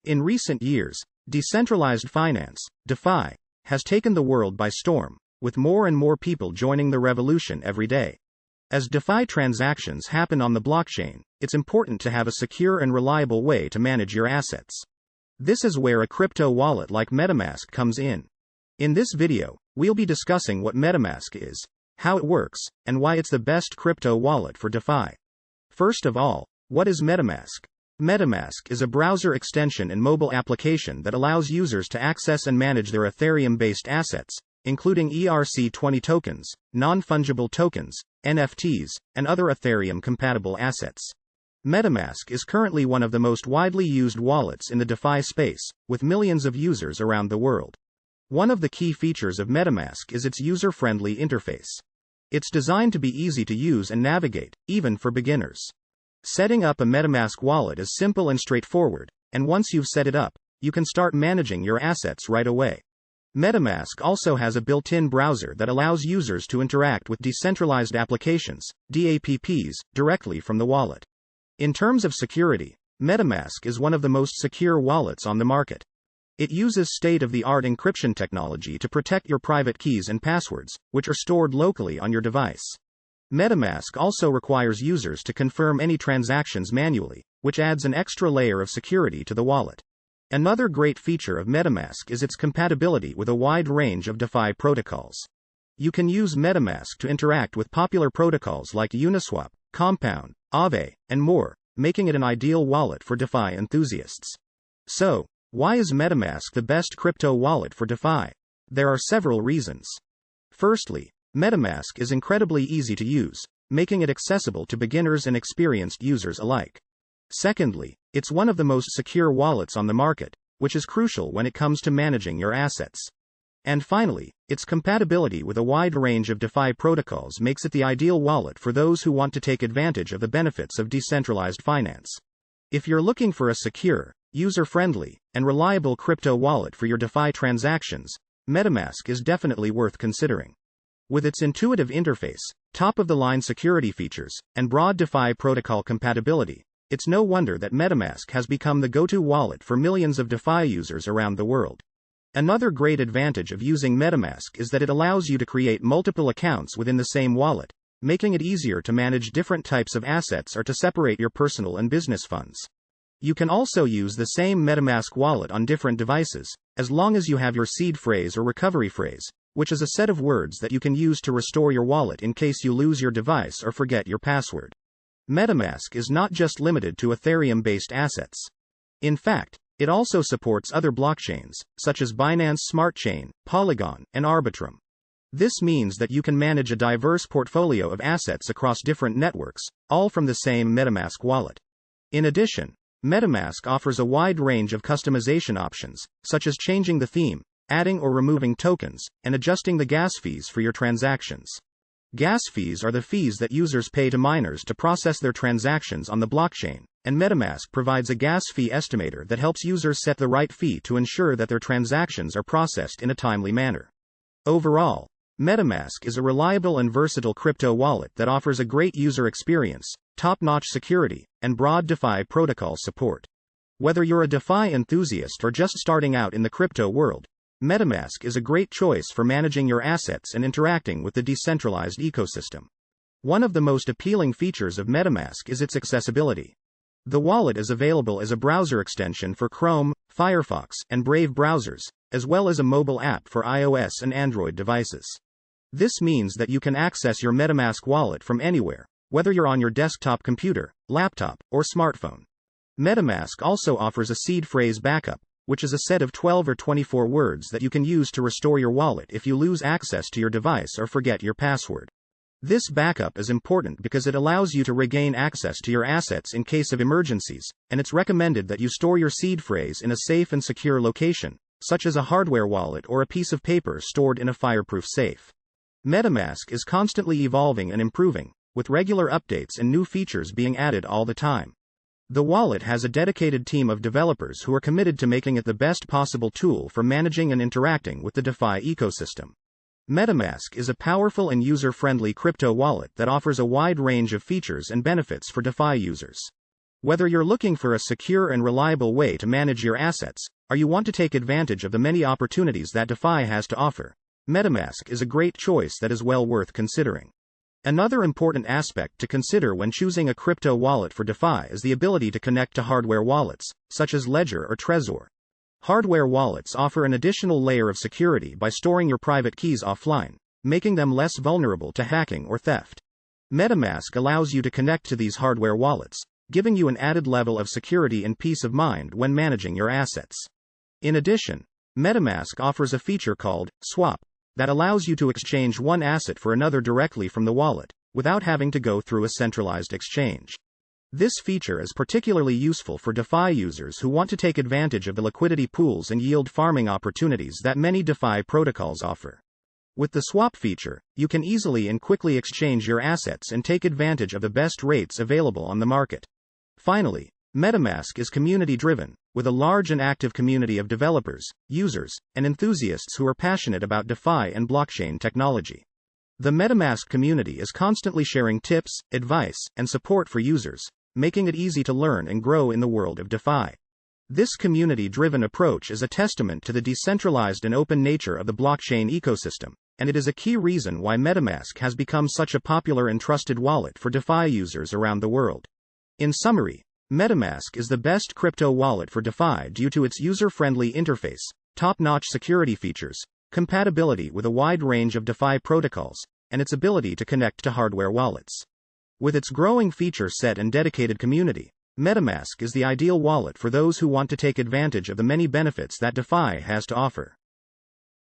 In recent years, decentralized finance, DeFi, has taken the world by storm, with more and more people joining the revolution every day. As DeFi transactions happen on the blockchain, it's important to have a secure and reliable way to manage your assets. This is where a crypto wallet like MetaMask comes in. In this video, we'll be discussing what MetaMask is, how it works, and why it's the best crypto wallet for DeFi. First of all, what is MetaMask? MetaMask is a browser extension and mobile application that allows users to access and manage their Ethereum-based assets, including ERC20 tokens, non-fungible tokens, NFTs, and other Ethereum-compatible assets. MetaMask is currently one of the most widely used wallets in the DeFi space, with millions of users around the world. One of the key features of MetaMask is its user-friendly interface. It's designed to be easy to use and navigate, even for beginners. Setting up a MetaMask wallet is simple and straightforward, and once you've set it up, you can start managing your assets right away. MetaMask also has a built-in browser that allows users to interact with decentralized applications, DApps, directly from the wallet. In terms of security, MetaMask is one of the most secure wallets on the market. It uses state-of-the-art encryption technology to protect your private keys and passwords, which are stored locally on your device. MetaMask also requires users to confirm any transactions manually, which adds an extra layer of security to the wallet. Another great feature of MetaMask is its compatibility with a wide range of DeFi protocols. You can use MetaMask to interact with popular protocols like Uniswap, Compound, Aave, and more, making it an ideal wallet for DeFi enthusiasts. So, why is MetaMask the best crypto wallet for DeFi? There are several reasons. Firstly, MetaMask is incredibly easy to use, making it accessible to beginners and experienced users alike. Secondly, it's one of the most secure wallets on the market, which is crucial when it comes to managing your assets. And finally, its compatibility with a wide range of DeFi protocols makes it the ideal wallet for those who want to take advantage of the benefits of decentralized finance. If you're looking for a secure, user-friendly, and reliable crypto wallet for your DeFi transactions, MetaMask is definitely worth considering. With its intuitive interface, top-of-the-line security features, and broad DeFi protocol compatibility, it's no wonder that MetaMask has become the go-to wallet for millions of DeFi users around the world. Another great advantage of using MetaMask is that it allows you to create multiple accounts within the same wallet, making it easier to manage different types of assets or to separate your personal and business funds. You can also use the same MetaMask wallet on different devices, as long as you have your seed phrase or recovery phrase, which is a set of words that you can use to restore your wallet in case you lose your device or forget your password. MetaMask is not just limited to Ethereum-based assets. In fact, it also supports other blockchains, such as Binance Smart Chain, Polygon, and Arbitrum. This means that you can manage a diverse portfolio of assets across different networks, all from the same MetaMask wallet. In addition, MetaMask offers a wide range of customization options, such as changing the theme, adding or removing tokens, and adjusting the gas fees for your transactions. Gas fees are the fees that users pay to miners to process their transactions on the blockchain, and MetaMask provides a gas fee estimator that helps users set the right fee to ensure that their transactions are processed in a timely manner. Overall, MetaMask is a reliable and versatile crypto wallet that offers a great user experience, top-notch security, and broad DeFi protocol support. Whether you're a DeFi enthusiast or just starting out in the crypto world, MetaMask is a great choice for managing your assets and interacting with the decentralized ecosystem. One of the most appealing features of MetaMask is its accessibility. The wallet is available as a browser extension for Chrome, Firefox, and Brave browsers, as well as a mobile app for iOS and Android devices. This means that you can access your MetaMask wallet from anywhere, whether you're on your desktop computer, laptop, or smartphone. MetaMask also offers a seed phrase backup, which is a set of 12 or 24 words that you can use to restore your wallet if you lose access to your device or forget your password. This backup is important because it allows you to regain access to your assets in case of emergencies, and it's recommended that you store your seed phrase in a safe and secure location, such as a hardware wallet or a piece of paper stored in a fireproof safe. MetaMask is constantly evolving and improving, with regular updates and new features being added all the time. The wallet has a dedicated team of developers who are committed to making it the best possible tool for managing and interacting with the DeFi ecosystem. MetaMask is a powerful and user-friendly crypto wallet that offers a wide range of features and benefits for DeFi users. Whether you're looking for a secure and reliable way to manage your assets, or you want to take advantage of the many opportunities that DeFi has to offer, MetaMask is a great choice that is well worth considering. Another important aspect to consider when choosing a crypto wallet for DeFi is the ability to connect to hardware wallets, such as Ledger or Trezor. Hardware wallets offer an additional layer of security by storing your private keys offline, making them less vulnerable to hacking or theft. MetaMask allows you to connect to these hardware wallets, giving you an added level of security and peace of mind when managing your assets. In addition, MetaMask offers a feature called Swap that allows you to exchange one asset for another directly from the wallet, without having to go through a centralized exchange. This feature is particularly useful for DeFi users who want to take advantage of the liquidity pools and yield farming opportunities that many DeFi protocols offer. With the swap feature, you can easily and quickly exchange your assets and take advantage of the best rates available on the market. Finally, MetaMask is community-driven, with a large and active community of developers, users, and enthusiasts who are passionate about DeFi and blockchain technology. The MetaMask community is constantly sharing tips, advice, and support for users, making it easy to learn and grow in the world of DeFi. This community-driven approach is a testament to the decentralized and open nature of the blockchain ecosystem, and it is a key reason why MetaMask has become such a popular and trusted wallet for DeFi users around the world. In summary, MetaMask is the best crypto wallet for DeFi due to its user-friendly interface, top-notch security features, compatibility with a wide range of DeFi protocols, and its ability to connect to hardware wallets. With its growing feature set and dedicated community, MetaMask is the ideal wallet for those who want to take advantage of the many benefits that DeFi has to offer.